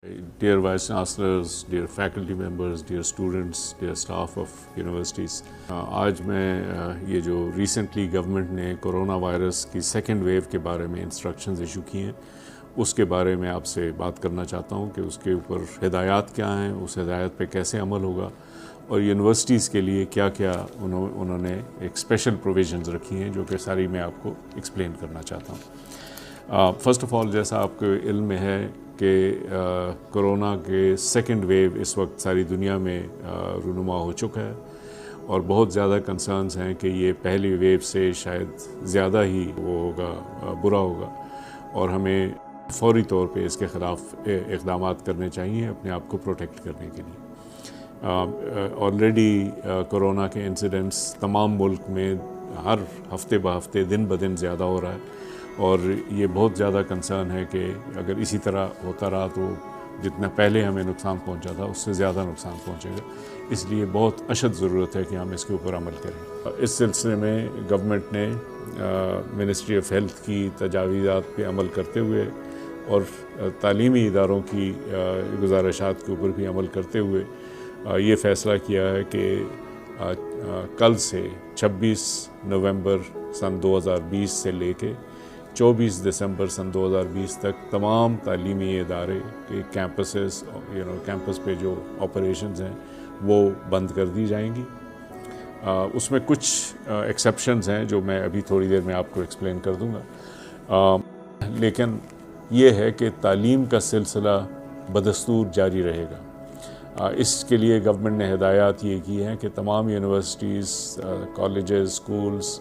Dear Vice Chancellors, dear faculty members, dear students, dear staff of universities, آج میں یہ جو ریسنٹلی گورنمنٹ نے کرونا وائرس کی سیکنڈ ویو کے بارے میں انسٹرکشنز ایشو کی ہیں، اس کے بارے میں آپ سے بات کرنا چاہتا ہوں کہ اس کے اوپر ہدایات کیا ہیں، اس ہدایات پہ کیسے عمل ہوگا، اور یونیورسٹیز کے لیے کیا کیا انہوں نے ایک اسپیشل پروویژنز رکھی ہیں جو کہ ساری میں آپ کو ایکسپلین کرنا چاہتا ہوں۔ فرسٹ آف آل، جیسا آپ کو علم میں ہے کہ کرونا کے سیکنڈ ویو اس وقت ساری دنیا میں رونما ہو چکا ہے، اور بہت زیادہ کنسرنز ہیں کہ یہ پہلی ویو سے شاید زیادہ ہی وہ ہوگا، برا ہوگا، اور ہمیں فوری طور پہ اس کے خلاف اقدامات کرنے چاہیے اپنے آپ کو پروٹیکٹ کرنے کے لیے۔ آلریڈی کرونا کے انسیڈنٹس تمام ملک میں ہر ہفتے بہ ہفتے دن بدن زیادہ ہو رہا ہے، اور یہ بہت زیادہ کنسرن ہے کہ اگر اسی طرح ہوتا رہا تو جتنا پہلے ہمیں نقصان پہنچا تھا اس سے زیادہ نقصان پہنچے گا، اس لیے بہت اشد ضرورت ہے کہ ہم اس کے اوپر عمل کریں۔ اس سلسلے میں گورنمنٹ نے منسٹری آف ہیلتھ کی تجاویزات پہ عمل کرتے ہوئے اور تعلیمی اداروں کی گزارشات کے اوپر بھی عمل کرتے ہوئے یہ فیصلہ کیا ہے کہ کل سے 26 نومبر سن 2020 سے لے کے 24 دسمبر سن 2020 تک تمام تعلیمی ادارے کے کیمپس پہ جو آپریشنز ہیں وہ بند کر دی جائیں گی۔ اس میں کچھ ایکسیپشنز ہیں جو میں ابھی تھوڑی دیر میں آپ کو ایکسپلین کر دوں گا، لیکن یہ ہے کہ تعلیم کا سلسلہ بدستور جاری رہے گا۔ اس کے لیے گورنمنٹ نے ہدایات یہ کی ہیں کہ تمام یونیورسٹیز، کالجز، اسکولز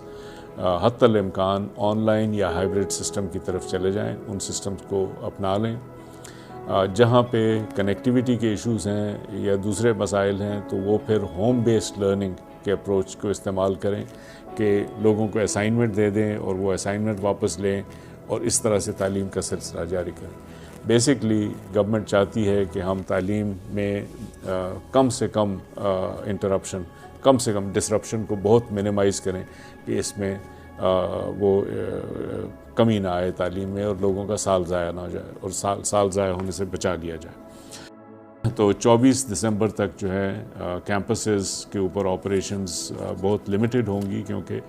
حتی الامکان آن لائن یا ہائبرڈ سسٹم کی طرف چلے جائیں، ان سسٹمز کو اپنا لیں۔ جہاں پہ کنیکٹیویٹی کے ایشوز ہیں یا دوسرے مسائل ہیں تو وہ پھر ہوم بیسڈ لرننگ کے اپروچ کو استعمال کریں کہ لوگوں کو اسائنمنٹ دے دیں اور وہ اسائنمنٹ واپس لیں اور اس طرح سے تعلیم کا سلسلہ جاری کریں۔ بیسکلی گورنمنٹ چاہتی ہے کہ ہم تعلیم میں کم سے کم انٹرپشن، کم سے کم ڈسرپشن کو بہت منیمائز کریں کہ اس میں وہ کمی نہ آئے تعلیم میں اور لوگوں کا سال ضائع نہ ہو جائے اور سال ضائع ہونے سے بچا لیا جائے۔ تو 24 دسمبر تک جو ہے کیمپسز کے اوپر آپریشنز بہت لمیٹڈ ہوں گی، کیونکہ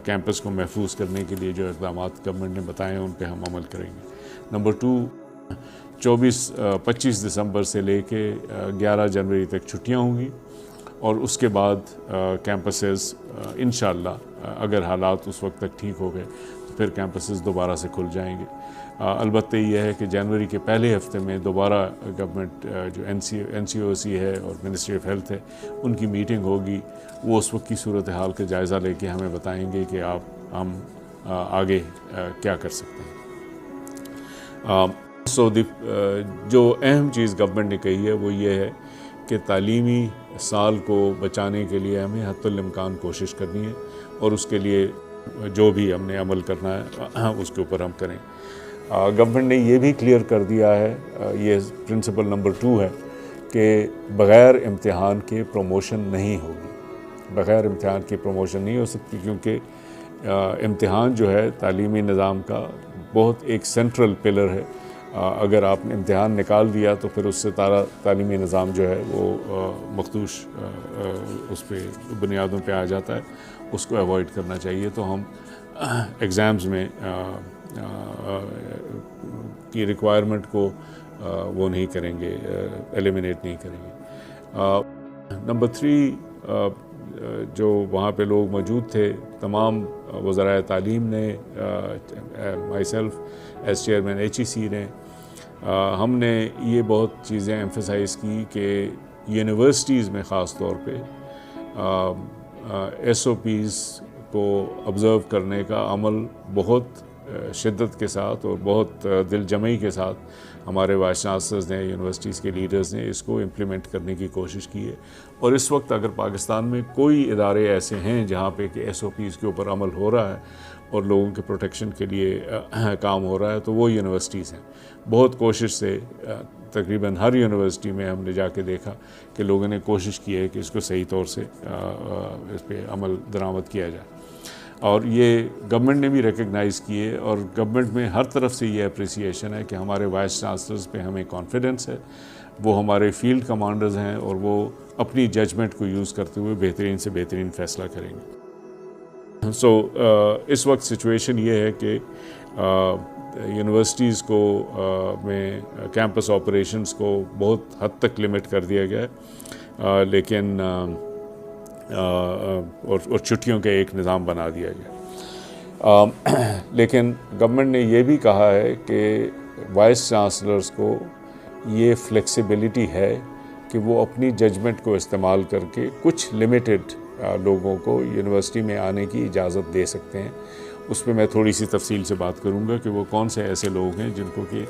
کیمپس کو محفوظ کرنے کے لیے جو اقدامات گورنمنٹ نے بتائے ہیں ان پہ ہم عمل کریں گے۔ نمبر 2، 25 دسمبر سے لے کے 11 جنوری تک چھٹیاں ہوں گی، اور اس کے بعد کیمپسز انشاءاللہ اگر حالات اس وقت تک ٹھیک ہو گئے تو پھر کیمپسز دوبارہ سے کھل جائیں گے۔ البتہ یہ ہے کہ جنوری کے پہلے ہفتے میں دوبارہ گورنمنٹ جو این سی او سی ہے اور منسٹری آف ہیلتھ ہے ان کی میٹنگ ہوگی، وہ اس وقت کی صورتحال کا جائزہ لے کے ہمیں بتائیں گے کہ ہم آگے کیا کر سکتے ہیں۔ جو اہم چیز گورنمنٹ نے کہی ہے وہ یہ ہے کہ تعلیمی سال کو بچانے کے لیے ہمیں حتی الامکان کوشش کرنی ہے، اور اس کے لیے جو بھی ہم نے عمل کرنا ہے اس کے اوپر ہم کریں۔ گورنمنٹ نے یہ بھی کلیئر کر دیا ہے، یہ پرنسپل نمبر 2 ہے کہ بغیر امتحان کے پروموشن نہیں ہوگی، بغیر امتحان کے پروموشن نہیں ہو سکتی، کیونکہ امتحان جو ہے تعلیمی نظام کا بہت ایک سینٹرل پلر ہے۔ اگر آپ نے امتحان نکال دیا تو پھر اس سے تعلیمی نظام جو ہے وہ مخدوش اس پہ بنیادوں پہ آ جاتا ہے، اس کو ایوائڈ کرنا چاہیے۔ تو ہم ایگزامز میں کی ریکوائرمنٹ کو وہ نہیں کریں گے، ایلیمینیٹ نہیں کریں گے۔ نمبر 3، جو وہاں پہ لوگ موجود تھے، تمام وزرائے تعلیم نے، my self as chairman HEC نے، ہم نے یہ بہت چیزیں ایمفیسائز کی کہ یونیورسٹیز میں خاص طور پہ SOPs کو آبزرو کرنے کا عمل بہت شدت کے ساتھ اور بہت دل جمعی کے ساتھ ہمارے وائس چانسلرز نے، یونیورسٹیز کے لیڈرز نے اس کو امپلیمنٹ کرنے کی کوشش کی ہے۔ اور اس وقت اگر پاکستان میں کوئی ادارے ایسے ہیں جہاں پہ کہ SOPs کے اوپر عمل ہو رہا ہے اور لوگوں کے پروٹیکشن کے لیے کام ہو رہا ہے تو وہ یونیورسٹیز ہیں۔ بہت کوشش سے تقریباً ہر یونیورسٹی میں ہم نے جا کے دیکھا کہ لوگوں نے کوشش کی ہے کہ اس کو صحیح طور سے اس پہ عمل درآمد کیا جائے۔ اور یہ گورنمنٹ نے بھی ریکگنائز کیے، اور گورنمنٹ میں ہر طرف سے یہ اپریسیشن ہے کہ ہمارے وائس چانسلرز پہ ہمیں کانفیڈنس ہے، وہ ہمارے فیلڈ کمانڈرز ہیں اور وہ اپنی ججمنٹ کو یوز کرتے ہوئے بہترین سے بہترین فیصلہ کریں گے۔ اس وقت سچویشن یہ ہے کہ یونیورسٹیز کو میں کیمپس آپریشنز کو بہت حد تک لمٹ کر دیا گیا ہے، لیکن اور چھٹیوں کا ایک نظام بنا دیا گیا، لیکن گورنمنٹ نے یہ بھی کہا ہے کہ وائس چانسلرز کو یہ فلیکسیبلٹی ہے کہ وہ اپنی ججمنٹ کو استعمال کر کے کچھ لمیٹڈ لوگوں کو یونیورسٹی میں آنے کی اجازت دے سکتے ہیں۔ اس پہ میں تھوڑی سی تفصیل سے بات کروں گا کہ وہ کون سے ایسے لوگ ہیں جن کو کہ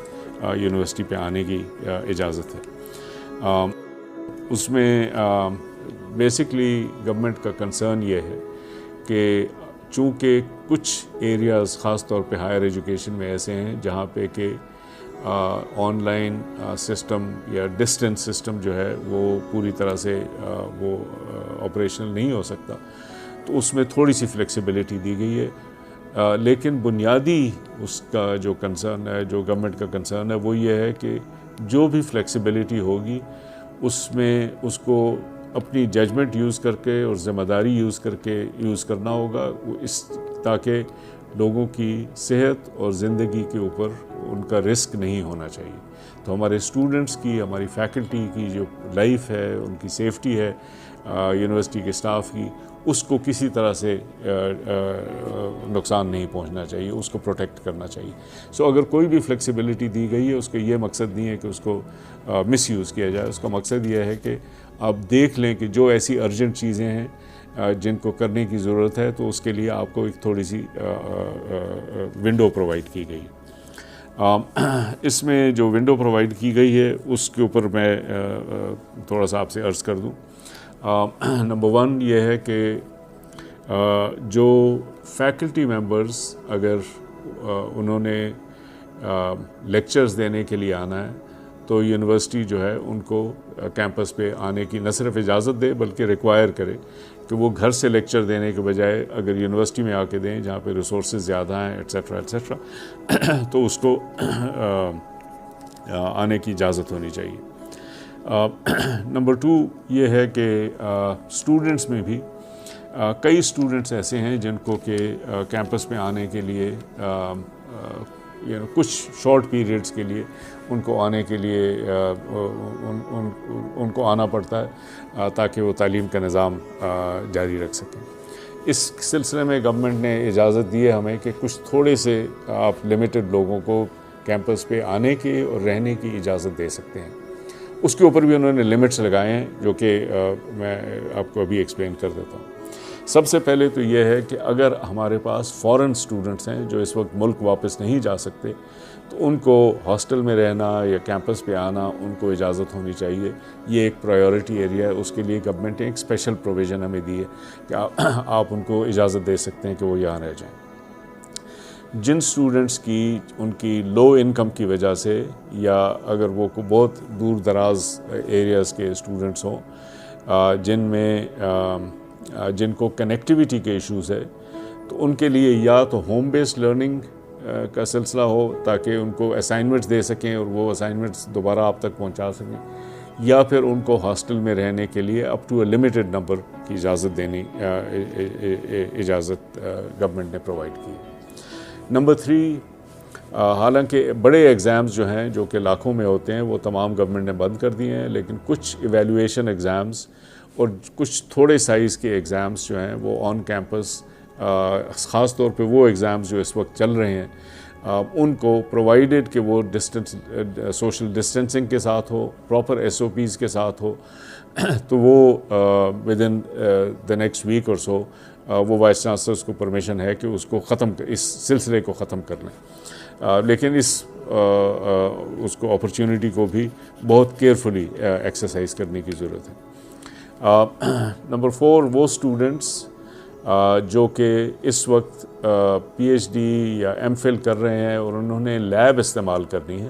یونیورسٹی پہ آنے کی اجازت ہے۔ اس میں بیسکلی گورنمنٹ کا کنسرن یہ ہے کہ چونکہ کچھ ایریاز خاص طور پہ ہائر ایجوکیشن میں ایسے ہیں جہاں پہ کہ آن لائن سسٹم یا ڈسٹنس سسٹم جو ہے وہ پوری طرح سے وہ آپریشنل نہیں ہو سکتا، تو اس میں تھوڑی سی فلیکسیبلٹی دی گئی ہے، لیکن بنیادی اس کا جو کنسرن ہے، جو گورنمنٹ کا کنسرن ہے، وہ یہ ہے کہ جو بھی فلیکسیبلٹی ہوگی اس میں اس کو اپنی ججمنٹ یوز کر کے اور ذمہ داری یوز کرنا ہوگا، تاکہ لوگوں کی صحت اور زندگی کے اوپر ان کا رسک نہیں ہونا چاہیے۔ تو ہمارے اسٹوڈنٹس کی، ہماری فیکلٹی کی جو لائف ہے، ان کی سیفٹی ہے، یونیورسٹی کے اسٹاف کی، اس کو کسی طرح سے نقصان نہیں پہنچنا چاہیے، اس کو پروٹیکٹ کرنا چاہیے۔ اگر کوئی بھی فلیکسیبلٹی دی گئی ہے، اس کا یہ مقصد نہیں ہے کہ اس کو مس یوز کیا جائے، اس کا مقصد یہ ہے کہ آپ دیکھ لیں کہ جو ایسی ارجنٹ چیزیں ہیں جن کو کرنے کی ضرورت ہے، تو اس کے لیے آپ کو ایک تھوڑی سی ونڈو پرووائڈ کی گئی۔ اس میں جو ونڈو پرووائڈ کی گئی ہے اس کے اوپر میں تھوڑا سا آپ سے عرض کر دوں۔ نمبر 1 یہ ہے کہ جو فیکلٹی ممبرز اگر انہوں نے لیکچرز دینے کے لیے آنا ہے، تو یونیورسٹی جو ہے ان کو کیمپس پہ آنے کی نہ صرف اجازت دے بلکہ ریکوائر کرے کہ وہ گھر سے لیکچر دینے کے بجائے اگر یونیورسٹی میں آ کے دیں جہاں پہ ریسورسز زیادہ ہیں ایٹسیٹرا تو اس کو آنے کی اجازت ہونی چاہیے۔ نمبر 2 یہ ہے کہ اسٹوڈنٹس میں بھی کئی اسٹوڈنٹس ایسے ہیں جن کو کہ کیمپس میں آنے کے لیے کچھ شارٹ پیریڈز کے لیے ان کو آنے کے لیے ان کو آنا پڑتا ہے تاکہ وہ تعلیم کا نظام جاری رکھ سکیں۔ اس سلسلے میں گورنمنٹ نے اجازت دی ہے ہمیں کہ کچھ تھوڑے سے آپ لمیٹڈ لوگوں کو کیمپس پہ آنے کی اور رہنے کی اجازت دے سکتے ہیں۔ اس کے اوپر بھی انہوں نے لمٹس لگائے ہیں جو کہ میں آپ کو ابھی ایکسپلین کر دیتا ہوں۔ سب سے پہلے تو یہ ہے کہ اگر ہمارے پاس فورن اسٹوڈنٹس ہیں جو اس وقت ملک واپس نہیں جا سکتے، تو ان کو ہاسٹل میں رہنا یا کیمپس پہ آنا ان کو اجازت ہونی چاہیے۔ یہ ایک پرائیورٹی ایریا ہے، اس کے لیے گورنمنٹ نے ایک اسپیشل پروویژن ہمیں دی ہے کہ آپ ان کو اجازت دے سکتے ہیں کہ وہ یہاں رہ جائیں۔ جن اسٹوڈنٹس کی ان کی لو انکم کی وجہ سے، یا اگر وہ بہت دور دراز ایریاز کے اسٹوڈنٹس ہوں جن کو کنیکٹیویٹی کے ایشوز ہے، تو ان کے لیے یا تو ہوم بیسڈ لرننگ کا سلسلہ ہو تاکہ ان کو اسائنمنٹس دے سکیں اور وہ اسائنمنٹس دوبارہ آپ تک پہنچا سکیں، یا پھر ان کو ہاسٹل میں رہنے کے لیے up to a limited number کی اجازت گورنمنٹ نے پرووائڈ کی۔ نمبر 3، حالانکہ بڑے ایگزامز جو ہیں جو کہ لاکھوں میں ہوتے ہیں وہ تمام گورنمنٹ نے بند کر دیے ہیں، لیکن کچھ ایویلویشن ایگزامز اور کچھ تھوڑے سائز کے ایگزامز جو ہیں وہ آن کیمپس، خاص طور پہ وہ ایگزامز جو اس وقت چل رہے ہیں، ان کو پرووائڈڈ کہ وہ سوشل ڈسٹینسنگ کے ساتھ ہو، پراپر SOPs کے ساتھ ہو، تو وہ within the next week اور سو وہ وائس چانسلرس کو پرمیشن ہے کہ اس سلسلے کو ختم کر لیں، لیکن اس کو اپرچونٹی کو بھی بہت کیئرفلی ایکسرسائز کرنے کی ضرورت ہے۔ نمبر 4، وہ اسٹوڈنٹس جو کہ اس وقت PhD یا MPhil کر رہے ہیں اور انہوں نے لیب استعمال کرنی ہے،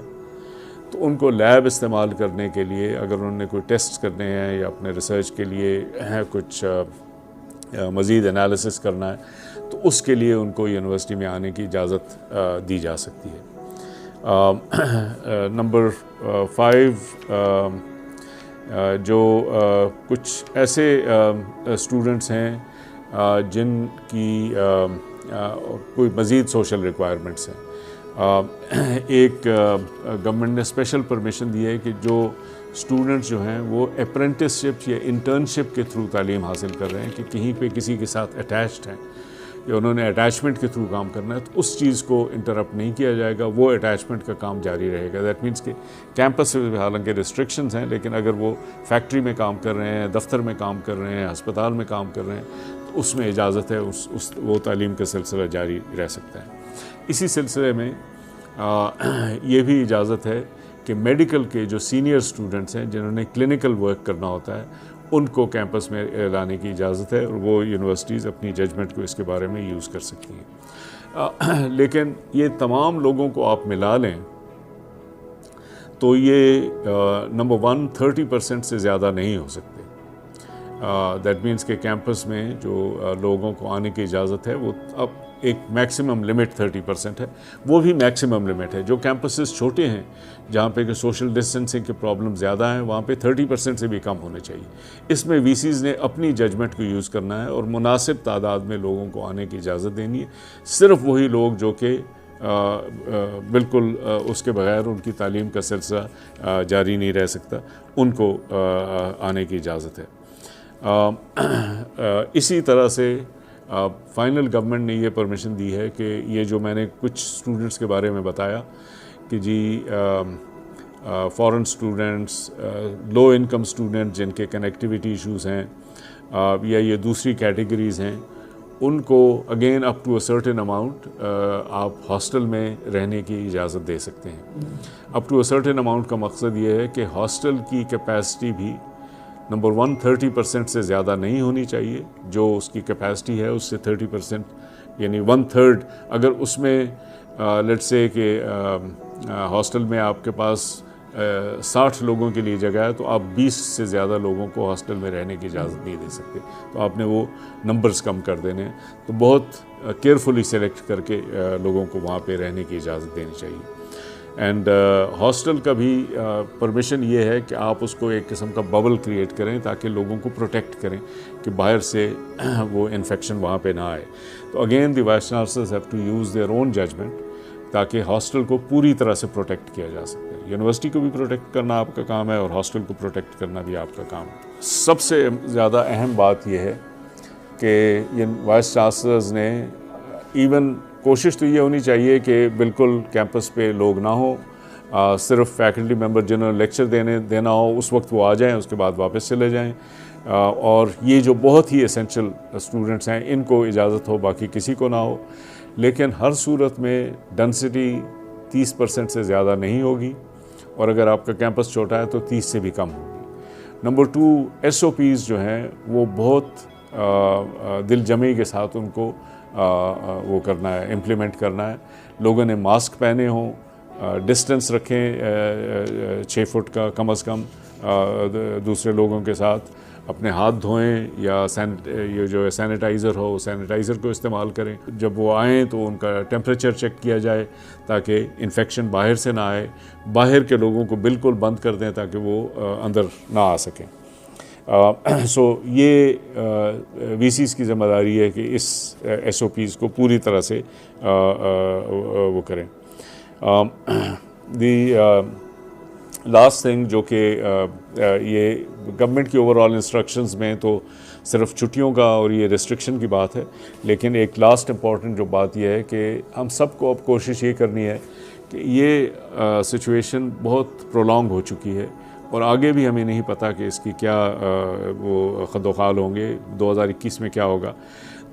تو ان کو لیب استعمال کرنے کے لیے اگر انہوں نے کوئی ٹیسٹ کرنے ہیں یا اپنے ریسرچ کے لیے کچھ مزید انالیسس کرنا ہے، تو اس کے لیے ان کو یونیورسٹی میں آنے کی اجازت دی جا سکتی ہے۔ نمبر 5، جو کچھ ایسے اسٹوڈنٹس ہیں جن کی کوئی مزید سوشل ریکوائرمنٹس ہیں، ایک گورنمنٹ نے اسپیشل پرمیشن دی ہے کہ جو اسٹوڈنٹس جو ہیں وہ اپرینٹسشپ یا انٹرنشپ کے تھرو تعلیم حاصل کر رہے ہیں، کہ کہیں پہ کسی کے ساتھ اٹیچڈ ہیں یا انہوں نے اٹیچمنٹ کے تھرو کام کرنا ہے، تو اس چیز کو انٹرپٹ نہیں کیا جائے گا، وہ اٹیچمنٹ کا کام جاری رہے گا۔ دیٹ مینس کہ کیمپس سے حالانکہ ریسٹرکشنز ہیں، لیکن اگر وہ فیکٹری میں کام کر رہے ہیں، دفتر میں کام کر رہے ہیں، ہسپتال میں کام کر رہے ہیں، تو اس میں اجازت ہے، وہ تعلیم کا سلسلہ جاری رہ سکتا ہے۔ اسی سلسلے میں یہ بھی اجازت ہے کہ میڈیکل کے جو سینئر اسٹوڈنٹس ہیں جنہوں نے کلینکل ورک کرنا ہوتا ہے، ان کو کیمپس میں لانے کی اجازت ہے، اور وہ یونیورسٹیز اپنی ججمنٹ کو اس کے بارے میں یوز کر سکتی ہیں۔ لیکن یہ تمام لوگوں کو آپ ملا لیں تو یہ نمبر 1 30% سے زیادہ نہیں ہو سکتے۔ دیٹ مینس کہ کیمپس میں جو لوگوں کو آنے کی اجازت ہے وہ اب ایک میکسیمم لمٹ 30% ہے، وہ بھی میکسیمم لمٹ ہے۔ جو کیمپسز چھوٹے ہیں جہاں پہ کہ سوشل ڈسٹینسنگ کے پرابلم زیادہ ہیں، وہاں پہ 30% سے بھی کم ہونے چاہیے۔ اس میں وی سیز نے اپنی ججمنٹ کو یوز کرنا ہے اور مناسب تعداد میں لوگوں کو آنے کی اجازت دینی ہے۔ صرف وہی لوگ جو کہ بالکل اس کے بغیر ان کی تعلیم کا سلسلہ جاری نہیں رہ سکتا، ان کو آنے کی اجازت ہے۔ اسی طرح سے فائنل گورنمنٹ نے یہ پرمیشن دی ہے کہ یہ جو میں نے کچھ اسٹوڈنٹس کے بارے میں بتایا کہ جی foreign students, low income student جن کے کنیکٹیویٹی ایشوز ہیں، یا یہ دوسری کیٹیگریز ہیں، ان کو again up to a certain amount آپ ہاسٹل میں رہنے کی اجازت دے سکتے ہیں۔ Up to a certain amount کا مقصد یہ ہے کہ ہاسٹل کی کیپیسٹی بھی نمبر 1 30% سے زیادہ نہیں ہونی چاہیے، جو اس کی کیپیسٹی ہے اس سے 30% یعنی 1/3۔ اگر اس میں لیٹس سے کہ ہاسٹل میں آپ کے پاس 60 لوگوں کے لیے جگہ ہے، تو آپ 20 سے زیادہ لوگوں کو ہاسٹل میں رہنے کی اجازت نہیں دے سکتے، تو آپ نے وہ نمبرز کم کر دینے ہیں۔ تو بہت کیئرفلی سلیکٹ کر کے لوگوں کو وہاں پہ رہنے کی اجازت دینی چاہیے۔ اینڈ ہاسٹل کا بھی پرمیشن یہ ہے کہ آپ اس کو ایک قسم کا ببل کریٹ کریں تاکہ لوگوں کو پروٹیکٹ کریں کہ باہر سے وہ انفیکشن وہاں پہ نہ آئے۔ تو again the vice chancellors have to use their own judgment تاکہ ہاسٹل کو پوری طرح سے پروٹیکٹ کیا جا سکے۔ یونیورسٹی کو بھی پروٹیکٹ کرنا آپ کا کام ہے اور ہاسٹل کو پروٹیکٹ کرنا بھی آپ کا کام ہے۔ سب سے زیادہ اہم بات یہ ہے کہ وائس چانسلرز نے ایون کوشش تو یہ ہونی چاہیے کہ بالکل کیمپس پہ لوگ نہ ہوں، صرف فیکلٹی ممبر جنہوں نے لیکچر دینا ہو اس وقت وہ آ جائیں، اس کے بعد واپس چلے جائیں، اور یہ جو بہت ہی اسینشل اسٹوڈنٹس ہیں ان کو اجازت ہو، باقی کسی کو نہ ہو۔ لیکن ہر صورت میں ڈنسٹی 30% سے زیادہ نہیں ہوگی، اور اگر آپ کا کیمپس چھوٹا ہے تو 30 سے بھی کم ہوگی۔ نمبر 2 SOPs جو ہیں وہ بہت دل جمعی کے ساتھ ان کو وہ کرنا ہے، امپلیمنٹ کرنا ہے۔ لوگوں نے ماسک پہنے ہوں، ڈسٹنس رکھیں 6 فٹ کا کم از کم دوسرے لوگوں کے ساتھ، اپنے ہاتھ دھوئیں یا یہ جو سینیٹائزر ہو سینیٹائزر کو استعمال کریں۔ جب وہ آئیں تو ان کا ٹیمپریچر چیک کیا جائے تاکہ انفیکشن باہر سے نہ آئے، باہر کے لوگوں کو بالکل بند کر دیں تاکہ وہ اندر نہ آ سکیں۔ سو یہ وی سیز کی ذمہ داری ہے کہ اس SOPs کو پوری طرح سے وہ کریں۔ دی لاسٹ تھنگ جو کہ یہ گورنمنٹ کی اوور آل انسٹرکشنز میں تو صرف چھٹیوں کا اور یہ ریسٹرکشن کی بات ہے، لیکن ایک لاسٹ امپورٹنٹ جو بات یہ ہے کہ ہم سب کو اب کوشش یہ کرنی ہے کہ یہ سچویشن بہت پرولونگ ہو چکی ہے، اور آگے بھی ہمیں نہیں پتہ کہ اس کی کیا وہ خد و خال ہوں گے، 2021 میں کیا ہوگا۔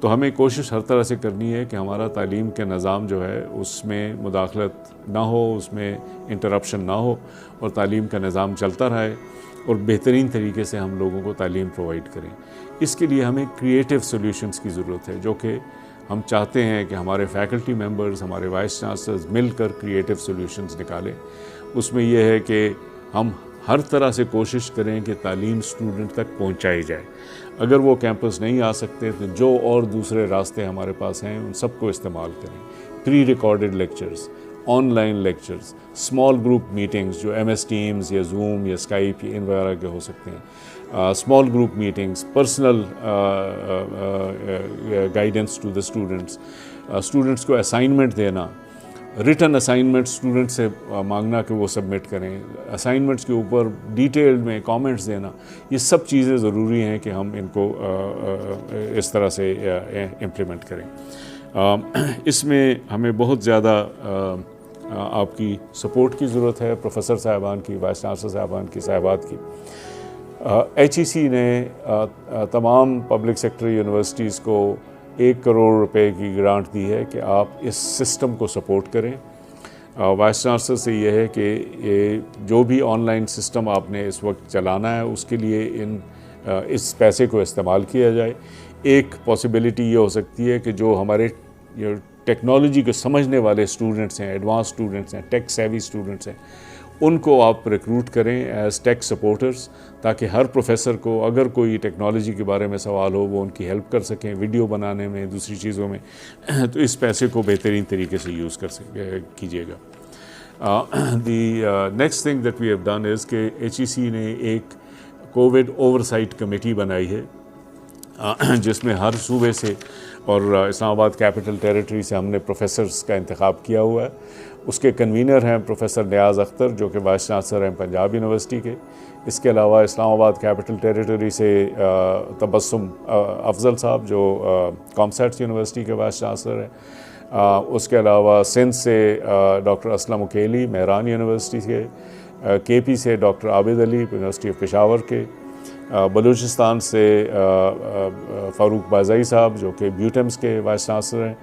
تو ہمیں کوشش ہر طرح سے کرنی ہے کہ ہمارا تعلیم کے نظام جو ہے اس میں مداخلت نہ ہو، اس میں انٹرپشن نہ ہو، اور تعلیم کا نظام چلتا رہے اور بہترین طریقے سے ہم لوگوں کو تعلیم پرووائڈ کریں۔ اس کے لیے ہمیں کریٹیو سولوشنز کی ضرورت ہے، جو کہ ہم چاہتے ہیں کہ ہمارے فیکلٹی ممبرز، ہمارے وائس چانسلرز مل کر کریٹیو سولوشنز نکالیں۔ اس میں یہ ہے کہ ہم ہر طرح سے کوشش کریں کہ تعلیم اسٹوڈنٹ تک پہنچائی جائے. اگر وہ کیمپس نہیں آ سکتے تو جو اور دوسرے راستے ہمارے پاس ہیں ان سب کو استعمال کریں. Pre recorded lectures, online lectures, small group meetings جو ایم ایس ٹیمز یا زوم یا اسکائپ یا ان وغیرہ کے ہو سکتے ہیں، small group meetings, personal guidance to the students, students کو اسائنمنٹ دینا، ریٹن اسائنمنٹ اسٹوڈنٹ سے مانگنا کہ وہ سبمٹ کریں، اسائنمنٹس کے اوپر ڈیٹیل میں کامنٹس دینا. یہ سب چیزیں ضروری ہیں کہ ہم ان کو اس طرح سے امپلیمنٹ کریں. اس میں ہمیں بہت زیادہ آپ کی سپورٹ کی ضرورت ہے، پروفیسر صاحبان کی، وائس چانسلر صاحبان کی، صاحبات کی. ایچ ای سی نے تمام پبلک سیکٹر یونیورسٹیز کو 1 کروڑ روپے کی گرانٹ دی ہے کہ آپ اس سسٹم کو سپورٹ کریں. وائس چانسلر سے یہ ہے کہ یہ جو بھی آن لائن سسٹم آپ نے اس وقت چلانا ہے اس کے لیے اس پیسے کو استعمال کیا جائے. ایک پاسبلٹی یہ ہو سکتی ہے کہ جو ہمارے ٹیکنالوجی کو سمجھنے والے اسٹوڈنٹس ہیں، ایڈوانس اسٹوڈنٹس ہیں، ٹیک سیوی اسٹوڈنٹس ہیں، ان کو آپ ریکروٹ کریں ایز ٹیک سپورٹرز، تاکہ ہر پروفیسر کو اگر کوئی ٹیکنالوجی کے بارے میں سوال ہو وہ ان کی ہیلپ کر سکیں، ویڈیو بنانے میں، دوسری چیزوں میں. تو اس پیسے کو بہترین طریقے سے یوز کیجیے گا. The next thing that we have done is کہ ایچ ای سی نے ایک کووڈ اوورسائٹ کمیٹی بنائی ہے جس میں ہر صوبے سے اور اسلام آباد کیپٹل ٹیریٹری سے ہم نے پروفیسرز کا انتخاب کیا ہوا ہے. اس کے کنوینر ہیں پروفیسر نیاز اختر جو کہ وائس چانسلر ہیں پنجاب یونیورسٹی کے. اس کے علاوہ اسلام آباد کیپٹل ٹیریٹری سے تبسم افضل صاحب جو کامسیٹس یونیورسٹی کے وائس چانسلر ہیں. اس کے علاوہ سندھ سے ڈاکٹر اسلم اکیلی مہران یونیورسٹی کے، کے پی سے doctor Abid Ali university of Peshawar کے، بلوچستان سے فاروق بازائی صاحب جو کہ بیوٹیمس کے وائس چانسلر ہیں،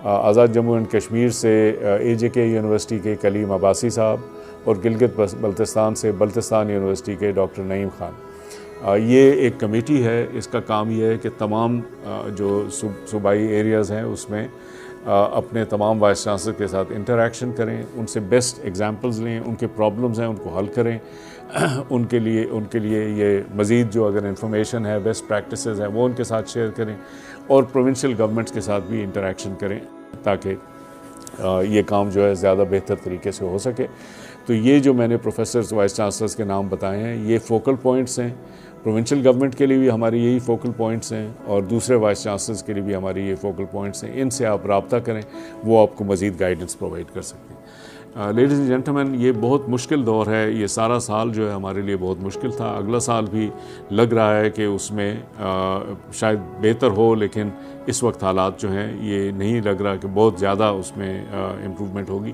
آزاد جموں اینڈ کشمیر سے اے جے کے یونیورسٹی کے کلیم عباسی صاحب، اور گلگت بلتستان سے بلتستان یونیورسٹی کے ڈاکٹر نعیم خان. یہ ایک کمیٹی ہے. اس کا کام یہ ہے کہ تمام جو صوبائی ایریاز ہیں اس میں اپنے تمام وائس چانسلر کے ساتھ انٹریکشن کریں، ان سے بیسٹ ایگزامپلز لیں، ان کے پرابلمز ہیں ان کو حل کریں. ان کے لیے یہ مزید جو اگر انفارمیشن ہے، بیسٹ پریکٹسز ہیں وہ ان کے ساتھ شیئر کریں، اور پروونشل گورنمنٹس کے ساتھ بھی انٹریکشن کریں تاکہ یہ کام جو ہے زیادہ بہتر طریقے سے ہو سکے. تو یہ جو میں نے پروفیسرز وائس چانسلرز کے نام بتائے ہیں یہ فوکل پوائنٹس ہیں. پروونشل گورنمنٹ کے لیے بھی ہماری یہی فوکل پوائنٹس ہیں، اور دوسرے وائس چانسلرز کے لیے بھی ہماری یہ فوکل پوائنٹس ہیں. ان سے آپ رابطہ کریں، وہ آپ کو مزید گائیڈنس پرووائڈ کر سکتے ہیں. لیڈیز اینڈ جینٹلمین، یہ بہت مشکل دور ہے. یہ سارا سال جو ہے ہمارے لیے بہت مشکل تھا. اگلا سال بھی لگ رہا ہے کہ اس میں شاید بہتر ہو، لیکن اس وقت حالات جو ہیں یہ نہیں لگ رہا کہ بہت زیادہ اس میں امپروومنٹ ہوگی.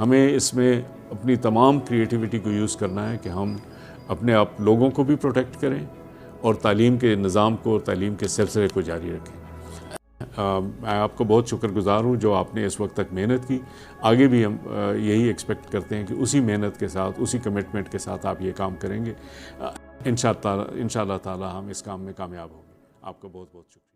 ہمیں اس میں اپنی تمام کریٹیوٹی کو یوز کرنا ہے کہ ہم اپنے آپ لوگوں کو بھی پروٹیکٹ کریں اور تعلیم کے نظام کو، تعلیم کے سلسلے کو جاری رکھیں. میں آپ کو بہت شکر گزار ہوں جو آپ نے اس وقت تک محنت کی. آگے بھی ہم یہی ایکسپیکٹ کرتے ہیں کہ اسی محنت کے ساتھ، اسی کمٹمنٹ کے ساتھ آپ یہ کام کریں گے. انشاءاللہ تعالی ہم اس کام میں کامیاب ہوں گے. آپ کا بہت بہت شکریہ.